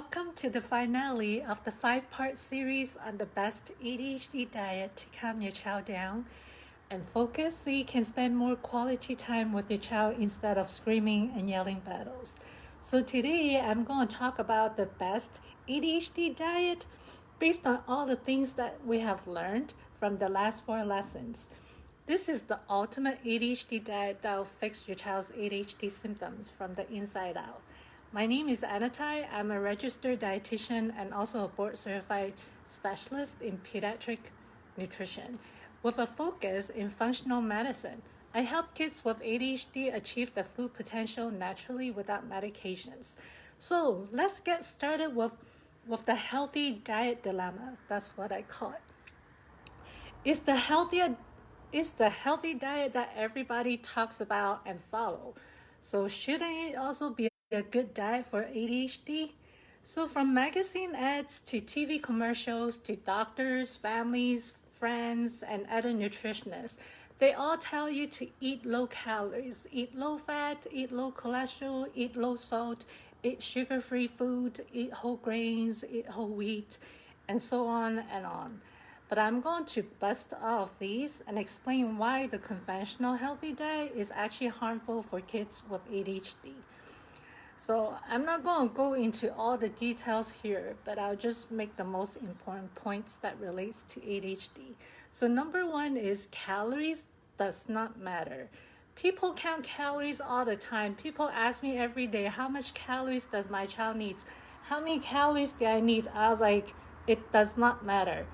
Welcome to the finale of the 5-part series on the best ADHD diet to calm your child down and focus so you can spend more quality time with your child instead of screaming and yelling battles. So today I'm going to talk about the best ADHD diet based on all the things that we have learned from the last 4 lessons. This is the ultimate ADHD diet that will fix your child's ADHD symptoms from the inside out. My name is Anatai. I'm a registered dietitian and also a board-certified specialist in pediatric nutrition with a focus in functional medicine. I help kids with ADHD achieve their full potential naturally without medications. So let's get started with the healthy diet dilemma. That's what I call it. Is the healthy diet that everybody talks about and follow. So shouldn't it also be a good diet for ADHD? So from magazine ads to TV commercials to doctors, families, friends, and other nutritionists, they all tell you to eat low calories, eat low fat, eat low cholesterol, eat low salt, eat sugar-free food, eat whole grains, eat whole wheat, and so on and on. But I'm going to bust off these and explain why the conventional healthy diet is actually harmful for kids with ADHD. So I'm not going to go into all the details here, but I'll just make the most important points that relates to ADHD. So number 1 is calories does not matter. People count calories all the time. People ask me every day, how much calories does my child need? How many calories do I need? I was like, it does not matter.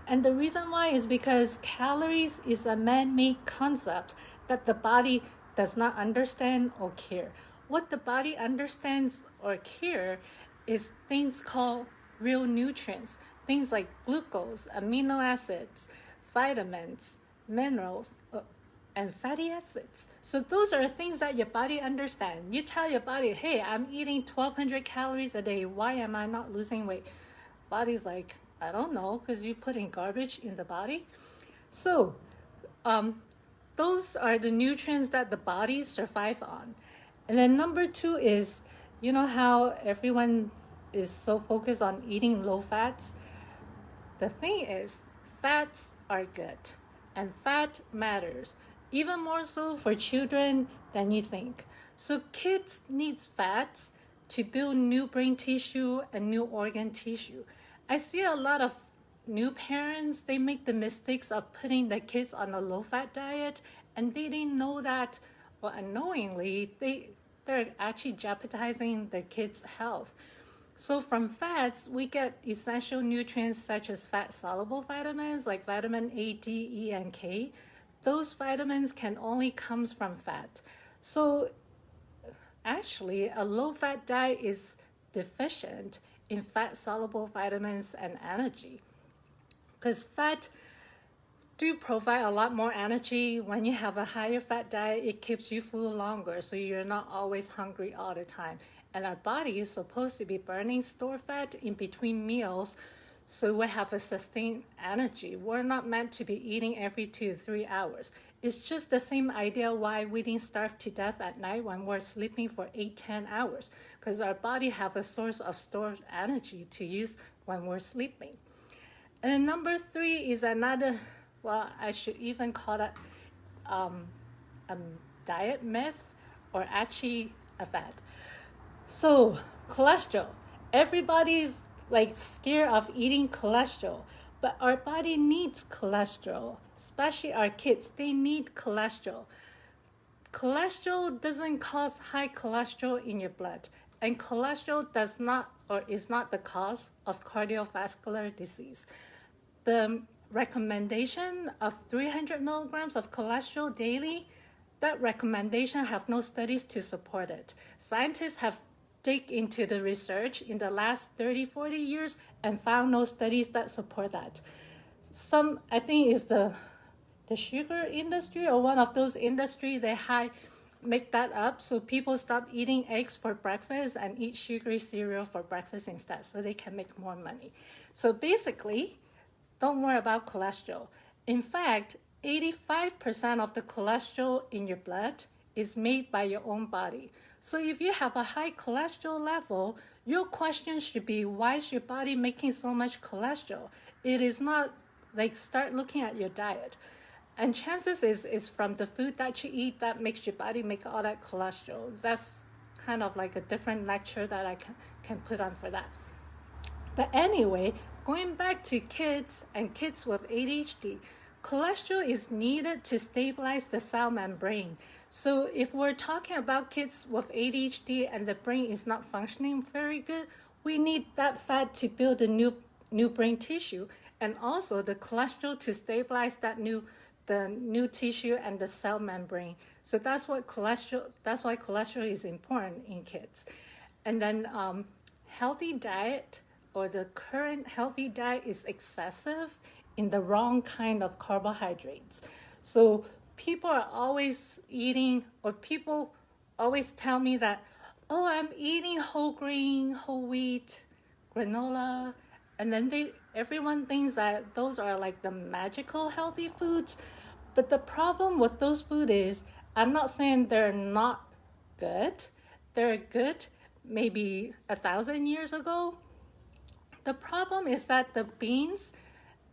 And the reason why is because calories is a man-made concept that the body does not understand or care. What the body understands or care is things called real nutrients, things like glucose, amino acids, vitamins, minerals, and fatty acids. So those are things that your body understands. You tell your body, hey, I'm eating 1,200 calories a day. Why am I not losing weight? Body's like, I don't know, because you're putting garbage in the body. So those are the nutrients that the body survives on. And then number 2 is, you know how everyone is so focused on eating low fats? The thing is, fats are good, and fat matters, even more so for children than you think. So kids need fats to build new brain tissue and new organ tissue. I see a lot of new parents, they make the mistakes of putting their kids on a low-fat diet, and they didn't know that, well, unknowingly, they're actually jeopardizing their kids' health. So from fats, we get essential nutrients such as fat-soluble vitamins like vitamin A, D, E, and K. Those vitamins can only come from fat. So actually, a low-fat diet is deficient in fat-soluble vitamins and energy, because fat do provide a lot more energy. When you have a higher fat diet, it keeps you full longer, so you're not always hungry all the time. And our body is supposed to be burning stored fat in between meals, so we have a sustained energy. We're not meant to be eating every 2 to 3 hours. It's just the same idea why we didn't starve to death at night when we're sleeping for 8-10 hours, because our body have a source of stored energy to use when we're sleeping. And number 3 is another, well, I should even call it a diet myth, or actually a fad. So cholesterol, everybody's like scared of eating cholesterol, but our body needs cholesterol, especially our kids. They need cholesterol. Cholesterol doesn't cause high cholesterol in your blood, and cholesterol does not or is not the cause of cardiovascular disease. The recommendation of 300 milligrams of cholesterol daily, that recommendation have no studies to support it. Scientists have dig into the research in the last 30-40 years and found no studies that support that. Some, I think, is the sugar industry or one of those industry, they make that up, so people stop eating eggs for breakfast and eat sugary cereal for breakfast instead, so they can make more money. So basically, don't worry about cholesterol. In fact, 85% of the cholesterol in your blood is made by your own body. So if you have a high cholesterol level, your question should be, why is your body making so much cholesterol? It is not like, start looking at your diet. And chances is from the food that you eat that makes your body make all that cholesterol. That's kind of like a different lecture that I can put on for that. But anyway, going back to kids and kids with ADHD, cholesterol is needed to stabilize the cell membrane. So if we're talking about kids with ADHD and the brain is not functioning very good, we need that fat to build a new brain tissue, and also the cholesterol to stabilize the new tissue and the cell membrane. So that's why cholesterol is important in kids. And then healthy diet, or the current healthy diet, is excessive in the wrong kind of carbohydrates. So people are always eating, or people always tell me that, oh, I'm eating whole grain, whole wheat, granola, and then everyone thinks that those are like the magical healthy foods. But the problem with those foods is, I'm not saying they're not good. They're good maybe 1,000 years ago. The problem is that the beans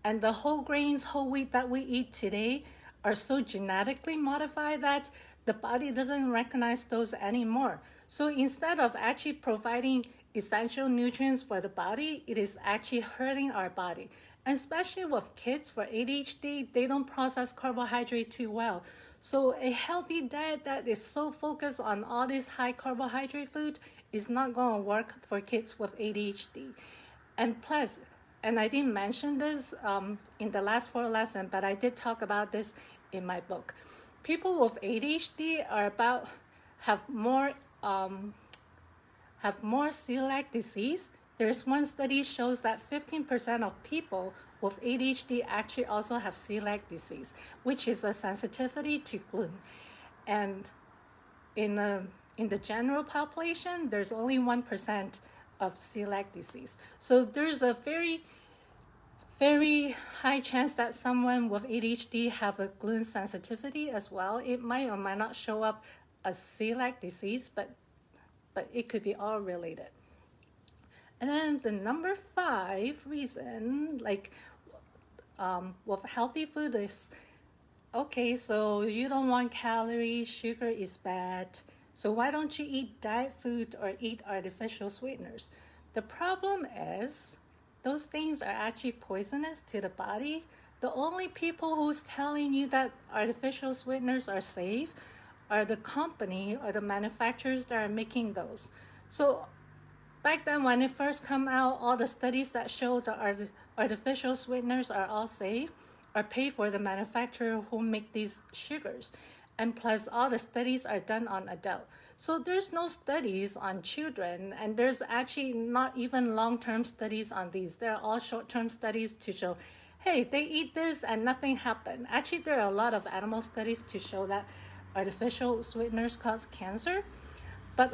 and the whole grains, whole wheat that we eat today are so genetically modified that the body doesn't recognize those anymore. So instead of actually providing essential nutrients for the body, it is actually hurting our body. And especially with kids for ADHD, they don't process carbohydrate too well. So a healthy diet that is so focused on all this high carbohydrate food is not going to work for kids with ADHD. And plus, and I didn't mention this in the last 4 lessons, but I did talk about this in my book. People with ADHD have more celiac disease. There's one study shows that 15% of people with ADHD actually also have celiac disease, which is a sensitivity to gluten. And in the general population, there's only 1% of celiac disease. So there's a very, very high chance that someone with ADHD have a gluten sensitivity as well. It might or might not show up as celiac disease, but it could be all related. And then the number 5 reason, with healthy food is, okay, so you don't want calories, sugar is bad, so why don't you eat diet food or eat artificial sweeteners? The problem is, those things are actually poisonous to the body. The only people who's telling you that artificial sweeteners are safe are the company or the manufacturers that are making those. So back then when it first come out, all the studies that show the artificial sweeteners are all safe are paid for the manufacturer who make these sugars. And plus all the studies are done on adult. So there's no studies on children, and there's actually not even long-term studies on these. They're all short-term studies to show, hey, they eat this and nothing happened. Actually, there are a lot of animal studies to show that artificial sweeteners cause cancer. But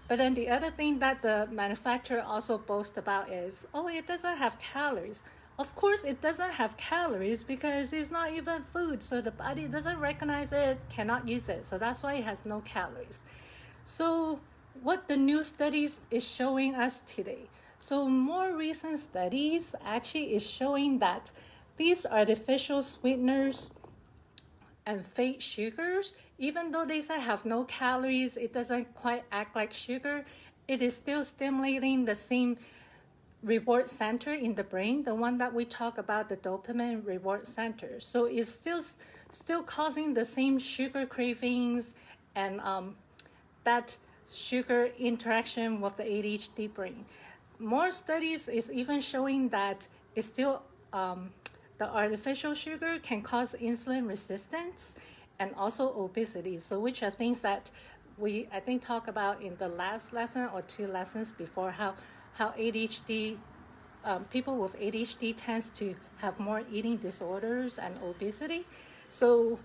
then the other thing that the manufacturer also boasts about is, oh, it doesn't have calories. Of course, it doesn't have calories because it's not even food. So the body doesn't recognize it, cannot use it. So that's why it has no calories. So what the new studies is showing us today. So more recent studies actually is showing that these artificial sweeteners and fake sugars, even though they say have no calories, it doesn't quite act like sugar, it is still stimulating the same reward center in the brain, the one that we talk about, the dopamine reward center. So it's still causing the same sugar cravings and that sugar interaction with the ADHD brain. More studies is even showing that it's still the artificial sugar can cause insulin resistance and also obesity. So which are things that we, I think, talk about in the last lesson or 2 lessons before, how ADHD, people with ADHD tends to have more eating disorders and obesity. So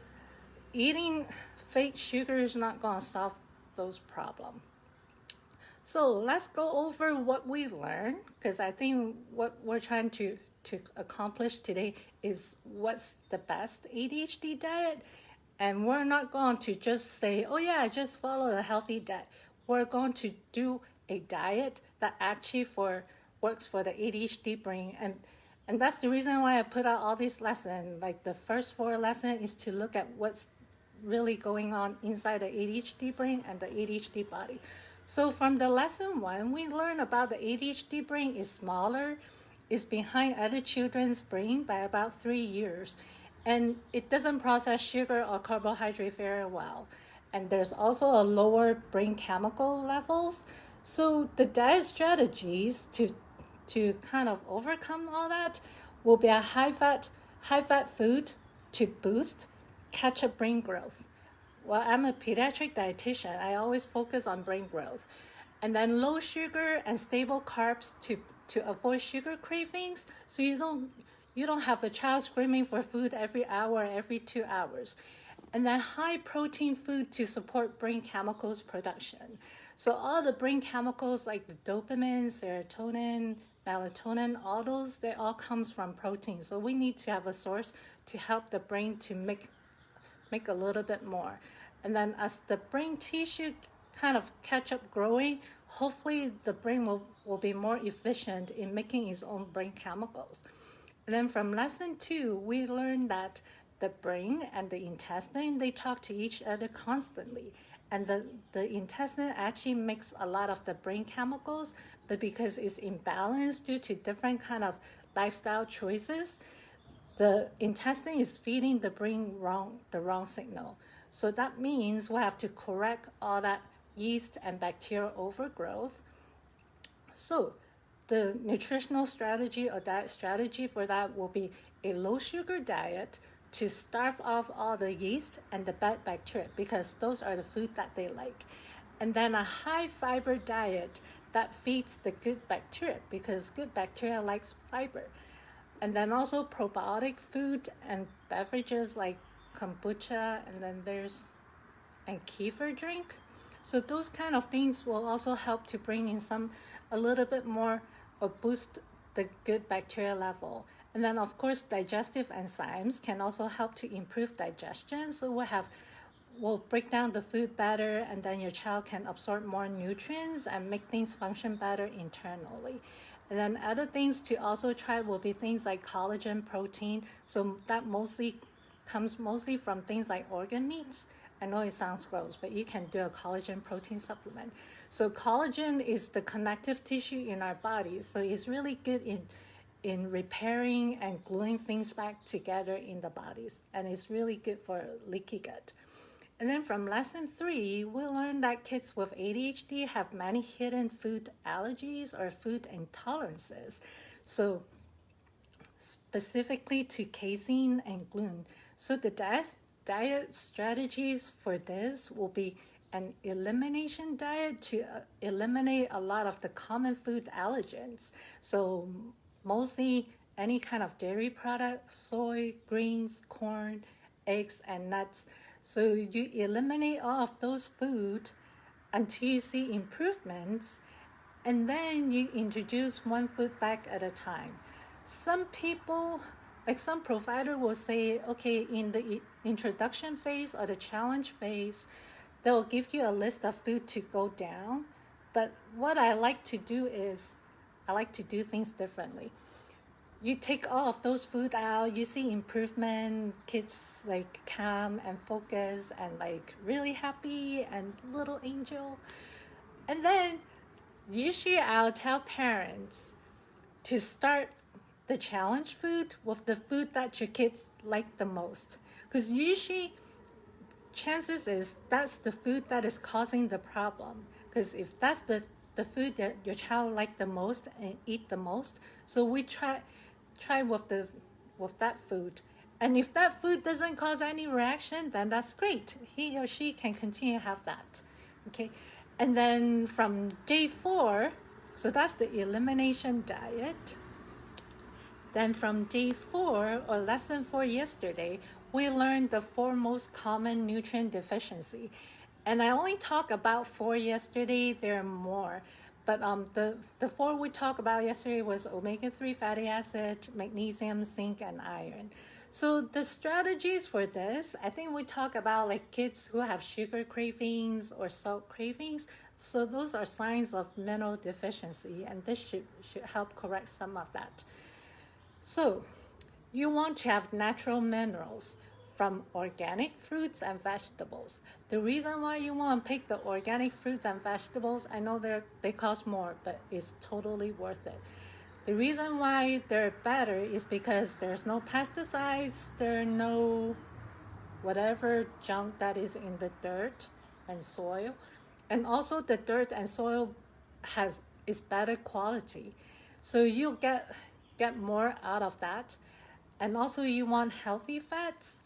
eating fake sugar is not going to solve those problems. So let's go over what we learned, because I think what we're trying to accomplish today is what's the best ADHD diet. And we're not going to just say, oh yeah, just follow a healthy diet. We're going to do a diet that actually works for the ADHD brain. And that's the reason why I put out all these lessons. Like the first 4 lessons is to look at what's really going on inside the ADHD brain and the ADHD body. So from the lesson 1, we learn about the ADHD brain is smaller, is behind other children's brain by about 3 years. And it doesn't process sugar or carbohydrate very well. And there's also a lower brain chemical levels. So the diet strategies to kind of overcome all that will be a high fat food to boost catch up brain growth. Well, I'm a pediatric dietitian. I always focus on brain growth. And then low sugar and stable carbs to avoid sugar cravings, so you don't have a child screaming for food every hour, every 2 hours. And then high protein food to support brain chemicals production. So all the brain chemicals like the dopamine, serotonin, melatonin, all those, they all comes from protein. So we need to have a source to help the brain to make a little bit more. And then as the brain tissue kind of catch up growing, hopefully the brain will be more efficient in making its own brain chemicals. And then from lesson 2, we learned that the brain and the intestine, they talk to each other constantly. And the intestine actually makes a lot of the brain chemicals, but because it's imbalanced due to different kind of lifestyle choices, the intestine is feeding the brain the wrong signal. So that means we have to correct all that yeast and bacterial overgrowth. So the nutritional strategy or diet strategy for that will be a low sugar diet to starve off all the yeast and the bad bacteria, because those are the food that they like. And then a high fiber diet that feeds the good bacteria, because good bacteria likes fiber. And then also probiotic food and beverages like kombucha, and then and kefir drink. So those kind of things will also help to bring in a little bit more or boost the good bacteria level. And then of course digestive enzymes can also help to improve digestion. So we'll break down the food better, and then your child can absorb more nutrients and make things function better internally. And then other things to also try will be things like collagen protein. So that comes from things like organ meats. I know it sounds gross, but you can do a collagen protein supplement. So collagen is the connective tissue in our body. So it's really good in repairing and gluing things back together in the bodies. And it's really good for leaky gut. And then from lesson 3, we learned that kids with ADHD have many hidden food allergies or food intolerances. So specifically to casein and gluten. So the diet strategies for this will be an elimination diet to eliminate a lot of the common food allergens. So mostly any kind of dairy product, soy, greens, corn, eggs, and nuts. So you eliminate all of those food until you see improvements, and then you introduce one food back at a time. Some people, like some provider will say, okay, in the introduction phase or the challenge phase, they'll give you a list of food to go down. But what I like to do is, I like to do things differently. You take all of those food out, you see improvement, kids like calm and focus and like really happy and little angel. And then usually I'll tell parents to start the challenge food with the food that your kids like the most. Because usually chances is that's the food that is causing the problem. Because if that's the food that your child like the most and eat the most, so we try with that food. And if that food doesn't cause any reaction, then that's great. He or she can continue to have that. Okay. And then from day 4, so that's the elimination diet. Then from day 4 or lesson 4 yesterday, we learned the 4 most common nutrient deficiency. And I only talked about 4 yesterday, there are more. But the 4 we talked about yesterday was omega-3 fatty acid, magnesium, zinc, and iron. So the strategies for this, I think we talk about like kids who have sugar cravings or salt cravings. So those are signs of mineral deficiency, and this should help correct some of that. So you want to have natural minerals from organic fruits and vegetables. The reason why you want to pick the organic fruits and vegetables, I know they cost more, but it's totally worth it. The reason why they're better is because there's no pesticides, there are no whatever junk that is in the dirt and soil. And also the dirt and soil is better quality. So you get more out of that. And also you want healthy fats.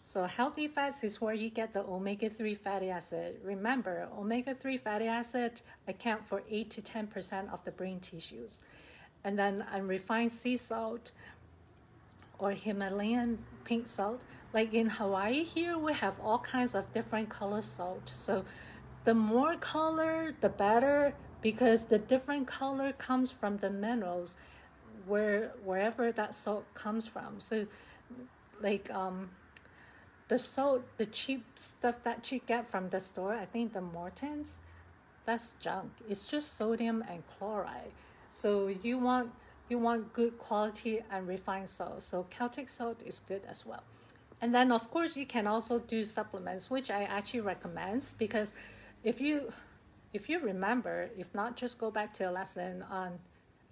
So healthy fats is where you get the omega-3 fatty acid. Remember, omega-3 fatty acid account for 8 to 10% of the brain tissues. And then unrefined sea salt or Himalayan pink salt. Like in Hawaii here, we have all kinds of different color salt. So the more color, the better, because the different color comes from the minerals wherever that salt comes from. So like the salt, the cheap stuff that you get from the store, I think the Morton's, that's junk. It's just sodium and chloride. So you want good quality and refined salt. So Celtic salt is good as well. And then of course you can also do supplements, which I actually recommend, because if you remember, if not, just go back to a lesson on,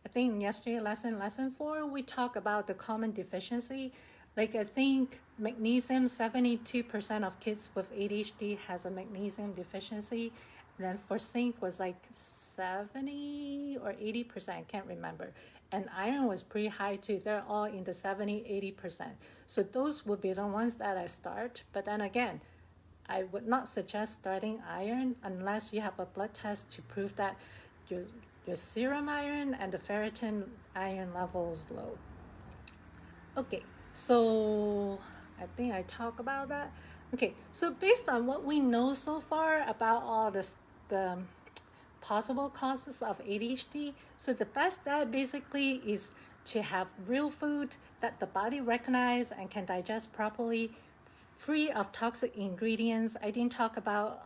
I think yesterday lesson 4, we talk about the common deficiency. Like I think magnesium, 72% of kids with ADHD has a magnesium deficiency. And then for zinc was like 70 or 80%, I can't remember. And iron was pretty high too. They're all in the 70, 80%. So those would be the ones that I start. But then again, I would not suggest starting iron unless you have a blood test to prove that your serum iron and the ferritin iron level is low. Okay, so I think I talked about that. Okay, so based on what we know so far about all the possible causes of ADHD, so the best diet basically is to have real food that the body recognizes and can digest properly, free of toxic ingredients. I didn't talk about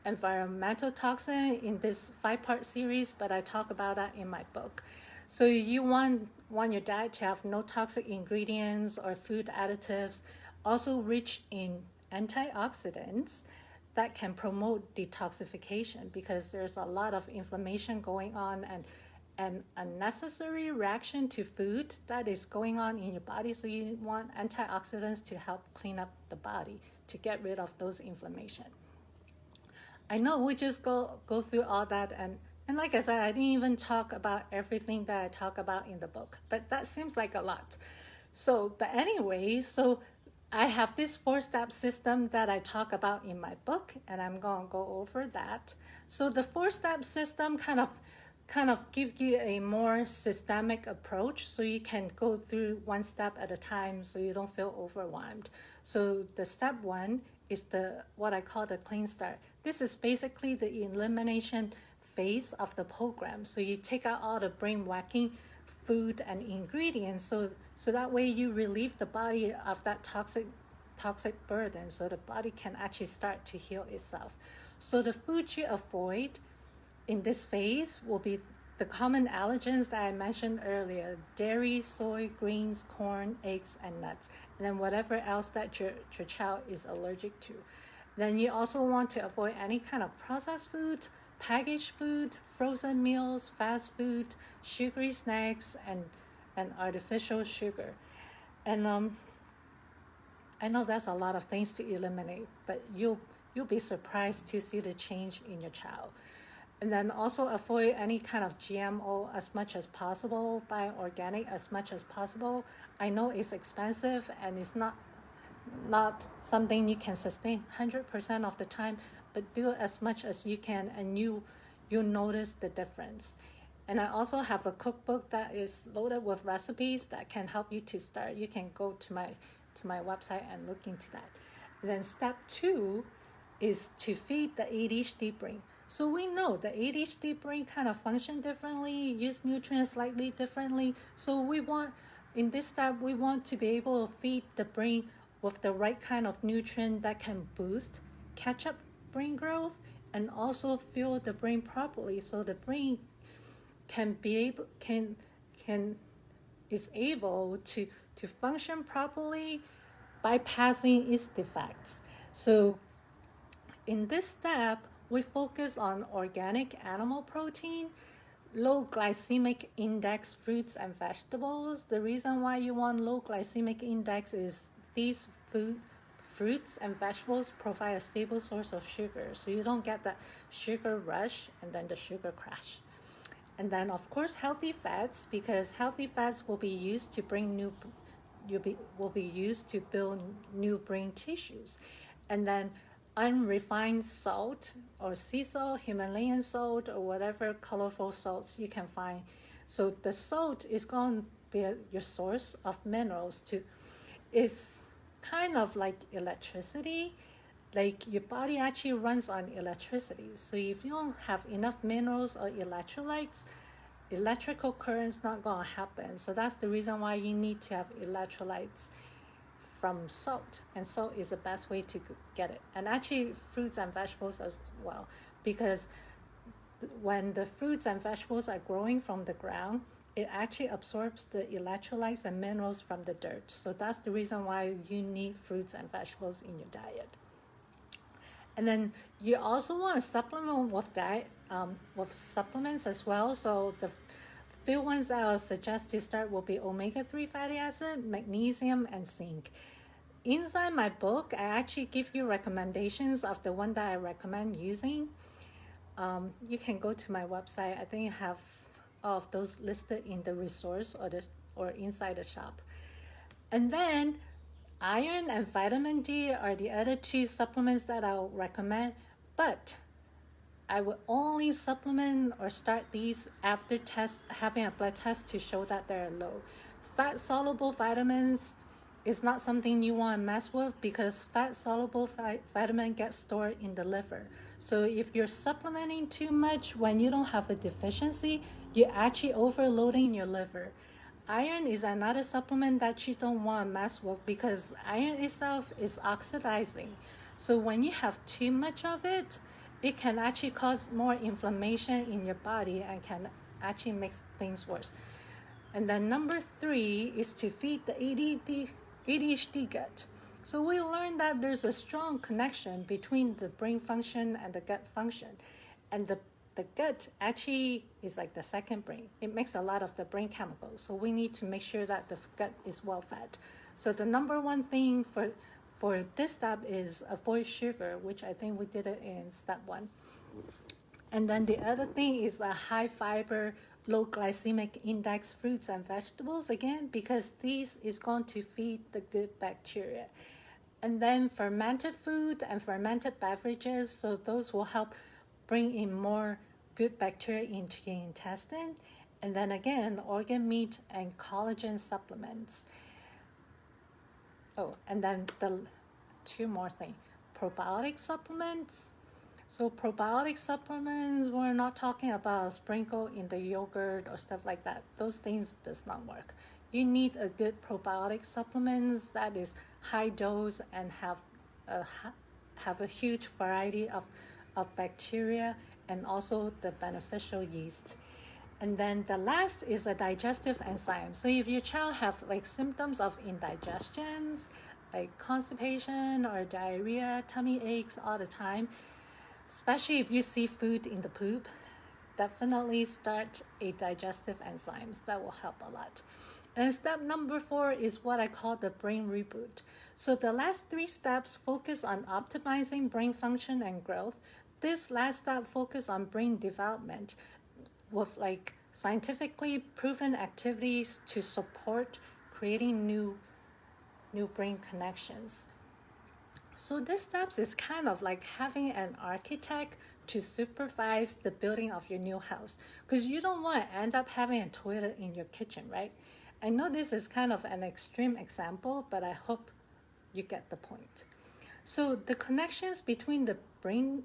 environmental toxin in this 5-part series, but I talk about that in my book. So you want your diet to have no toxic ingredients or food additives, also rich in antioxidants that can promote detoxification, because there's a lot of inflammation going on and unnecessary reaction to food that is going on in your body. So you want antioxidants to help clean up the body, to get rid of those inflammation. I know we just go through all that, and like I said, I didn't even talk about everything that I talk about in the book, but that seems like a lot. So, but anyway, so I have this 4-step system that I talk about in my book, and I'm going to go over that. So the 4-step system kind of give you a more systemic approach, so you can go through one step at a time so you don't feel overwhelmed. So the step 1 is what I call the clean start. This is basically the elimination phase of the program. So you take out all the brain-whacking food and ingredients, so that way you relieve the body of that toxic burden, so the body can actually start to heal itself. So the food you avoid in this phase will be the common allergens that I mentioned earlier: dairy, soy, greens, corn, eggs, and nuts, and then whatever else that your child is allergic to. Then you also want to avoid any kind of processed food, packaged food, frozen meals, fast food, sugary snacks, and artificial sugar. And I know that's a lot of things to eliminate, but you'll be surprised to see the change in your child. And then also avoid any kind of GMO as much as possible, buy organic as much as possible. I know it's expensive and it's not something you can sustain 100% of the time, but do as much as you can, and you'll notice the difference. And I also have a cookbook that is loaded with recipes that can help you to start. You can go to my website and look into that. And then step 2 is to feed the ADHD brain. So we know the ADHD brain kind of function differently, use nutrients slightly differently. So we want in this step, we want to be able to feed the brain with the right kind of nutrient that can boost, catch up brain growth, and also fuel the brain properly, so the brain can be able can is able to function properly, bypassing its defects. So in this step, we focus on organic animal protein, low glycemic index fruits and vegetables. The reason why you want low glycemic index is these fruits and vegetables provide a stable source of sugar, so you don't get that sugar rush and then the sugar crash. And then of course healthy fats, because healthy fats will be used to will be used to build new brain tissues. And then unrefined salt or sea salt, Himalayan salt, or whatever colorful salts you can find. So the salt is going to be your source of minerals too. It's kind of like electricity. Like your body actually runs on electricity. So if you don't have enough minerals or electrolytes, electrical current's not going to happen. So that's the reason why you need to have electrolytes from salt, and salt is the best way to get it. And actually fruits and vegetables as well, because when the fruits and vegetables are growing from the ground, it actually absorbs the electrolytes and minerals from the dirt. So that's the reason why you need fruits and vegetables in your diet. And then you also want to supplement with supplements as well. So the few ones that I'll suggest to start will be omega-3 fatty acid, magnesium, and zinc. Inside my book, I actually give you recommendations of the one that I recommend using. You can go to my website. I think I have all of those listed in the resource or inside the shop. And then iron and vitamin D are the other two supplements that I'll recommend, but I will only supplement or start these after having a blood test to show that they're low. Fat-soluble vitamins is not something you want to mess with, because fat-soluble vitamin gets stored in the liver. So if you're supplementing too much when you don't have a deficiency, you're actually overloading your liver. Iron is another supplement that you don't want to mess with, because iron itself is oxidizing. So when you have too much of it, it can actually cause more inflammation in your body and can actually make things worse. And then number 3 is to feed the ADHD gut. So we learned that there's a strong connection between the brain function and the gut function. And the gut actually is like the second brain. It makes a lot of the brain chemicals. So we need to make sure that the gut is well fed. So the number one thing for this step is avoid sugar, which I think we did it in step 1. And then the other thing is a high fiber, low glycemic index fruits and vegetables, again, because these is going to feed the good bacteria. And then fermented food and fermented beverages, so those will help bring in more good bacteria into your intestine. And then again, organ meat and collagen supplements. Oh, and then the 2 more things. Probiotic supplements. So probiotic supplements, we're not talking about sprinkle in the yogurt or stuff like that. Those things does not work. You need a good probiotic supplements that is high dose and have a huge variety of bacteria and also the beneficial yeast. And then the last is a digestive enzyme. So if your child have like symptoms of indigestions, like constipation or diarrhea, tummy aches all the time, especially if you see food in the poop, definitely start a digestive enzymes. That will help a lot. And step number 4 is what I call the brain reboot. So the last 3 steps focus on optimizing brain function and growth. This last step focus on brain development with like scientifically proven activities to support creating new brain connections. So this steps is kind of like having an architect to supervise the building of your new house, because you don't want to end up having a toilet in your kitchen, right? I know this is kind of an extreme example, but I hope you get the point. So the connections between the brain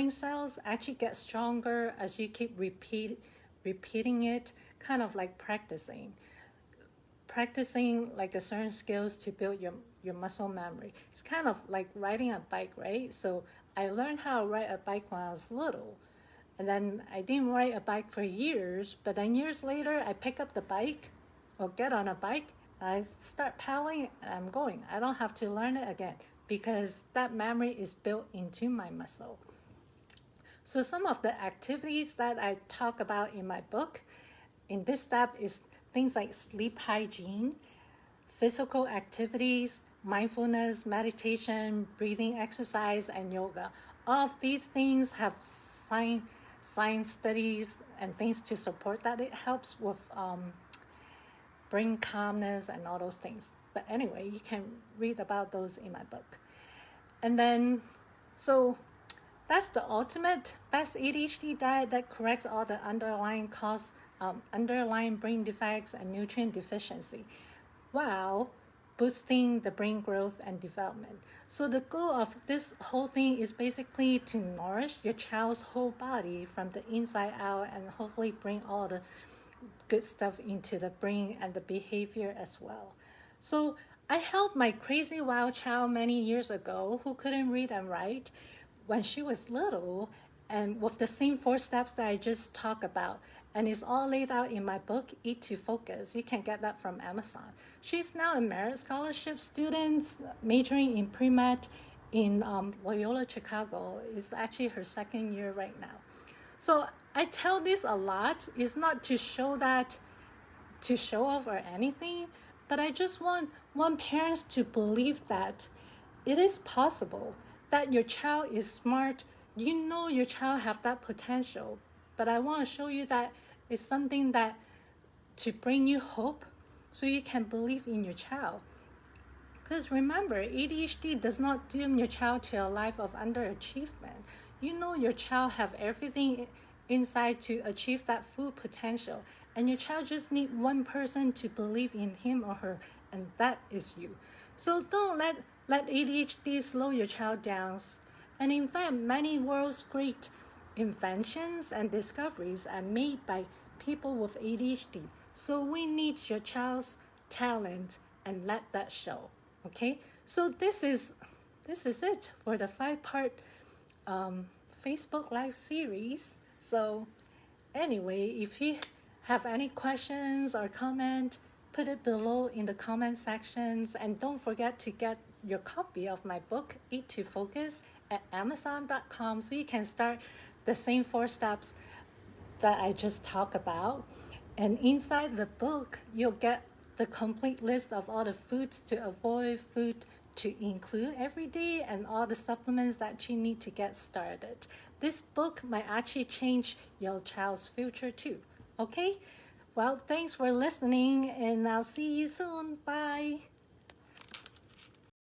cells actually get stronger as you keep repeating it, kind of like practicing. practicing like a certain skills to build your muscle memory. It's kind of like riding a bike, right? So I learned how to ride a bike when I was little. And then I didn't ride a bike for years, but then years later, I pick up the bike or get on a bike, and I start paddling, and I'm going. I don't have to learn it again because that memory is built into my muscle. So some of the activities that I talk about in my book in this step is things like sleep hygiene, physical activities, mindfulness, meditation, breathing exercise, and yoga. All of these things have science studies and things to support that. It helps with brain calmness and all those things. But anyway, you can read about those in my book. And then, so that's the ultimate best ADHD diet that corrects all the underlying cause, underlying brain defects and nutrient deficiency, while boosting the brain growth and development. So the goal of this whole thing is basically to nourish your child's whole body from the inside out and hopefully bring all the good stuff into the brain and the behavior as well. So I helped my crazy wild child many years ago who couldn't read and write when she was little, and with the same 4 steps that I just talked about. And it's all laid out in my book, Eat to Focus. You can get that from Amazon. She's now a merit scholarship student majoring in premed in Loyola Chicago. It's actually her 2nd year right now. So I tell this a lot. It's not to show off or anything, but I just want parents to believe that it is possible, that your child is smart. You know your child have that potential, but I want to show you that it's something that to bring you hope so you can believe in your child. Because remember, ADHD does not doom your child to a life of underachievement. You know your child have everything inside to achieve that full potential, and your child just need one person to believe in him or her, and that is you. So don't let ADHD slow your child down. And in fact, many world's great inventions and discoveries are made by people with ADHD. So we need your child's talent and let that show. Okay, so this is it for the 5-part Facebook Live series. So anyway, if you have any questions or comment, put it below in the comment sections, and don't forget to get your copy of my book, Eat to Focus, at Amazon.com, so you can start the same 4 steps that I just talked about. And inside the book, you'll get the complete list of all the foods to avoid, food to include every day, and all the supplements that you need to get started. This book might actually change your child's future too. Okay? Well, thanks for listening, and I'll see you soon. Bye.